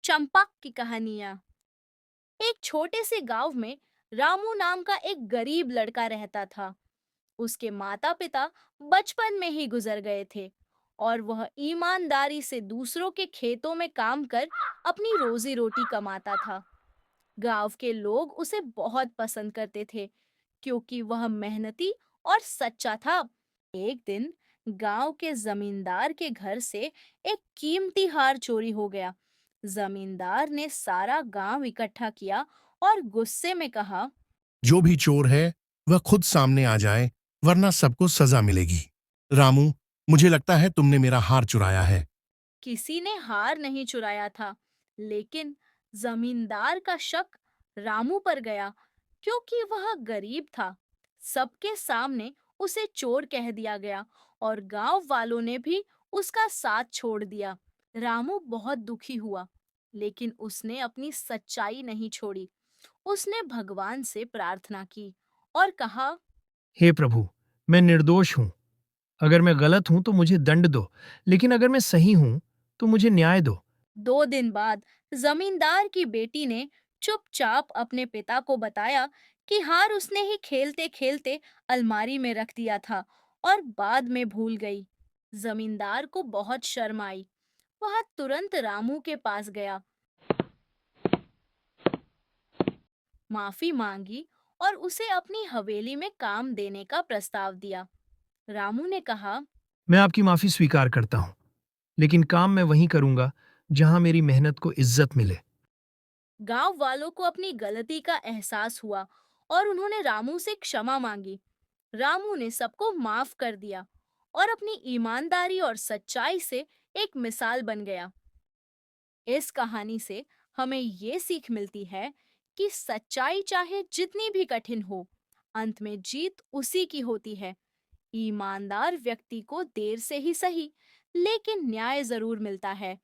चंपक की कहानियां। एक छोटे से गांव में रामू नाम का एक गरीब लड़का रहता था। उसके माता पिता बचपन में ही गुजर गए थे और वह ईमानदारी से दूसरों के खेतों में काम कर अपनी रोजी रोटी कमाता था। गांव के लोग उसे बहुत पसंद करते थे क्योंकि वह मेहनती और सच्चा था। एक दिन गांव के जमींदार के घर से एक कीमती हार चोरी हो गया। जमींदार ने सारा गांव इकट्ठा किया और गुस्से में कहा, जो भी चोर है वह खुद सामने आ जाए, वरना सबको सजा मिलेगी। रामू, मुझे लगता है तुमने मेरा हार चुराया है। किसी ने हार नहीं चुराया था, लेकिन जमींदार का शक रामू पर गया क्योंकि वह गरीब था। सबके सामने उसे चोर कह दिया गया और गांव वालों ने भी उसका साथ छोड़ दिया। रामू बहुत दुखी हुआ, लेकिन उसने अपनी सच्चाई नहीं छोड़ी। उसने भगवान से प्रार्थना की और कहा, हे प्रभु, मैं निर्दोष हूँ। अगर मैं गलत हूँ तो मुझे दंड दो, लेकिन अगर मैं सही हूँ तो मुझे न्याय दो। 2 दिन बाद जमींदार की बेटी ने चुपचाप अपने पिता को बताया कि हार उसने ही खेलते खेलते अलमारी में रख दिया था और बाद में भूल गई। जमींदार को बहुत शर्म आई। वह तुरंत रामू के पास गया, माफी मांगी और उसे अपनी हवेली में काम देने का प्रस्ताव दिया। रामू ने कहा, मैं आपकी माफी स्वीकार करता हूँ, लेकिन काम मैं वहीं करूंगा जहां मेरी मेहनत को इज्जत मिले। गांव वालों को अपनी गलती का एहसास हुआ और उन्होंने रामू से क्षमा मांगी। रामू ने सबको माफ कर दिया और अपनी ईमानदारी और सच्चाई से एक मिसाल बन गया। इस कहानी से हमें ये सीख मिलती है कि सच्चाई चाहे जितनी भी कठिन हो, अंत में जीत उसी की होती है। ईमानदार व्यक्ति को देर से ही सही, लेकिन न्याय जरूर मिलता है।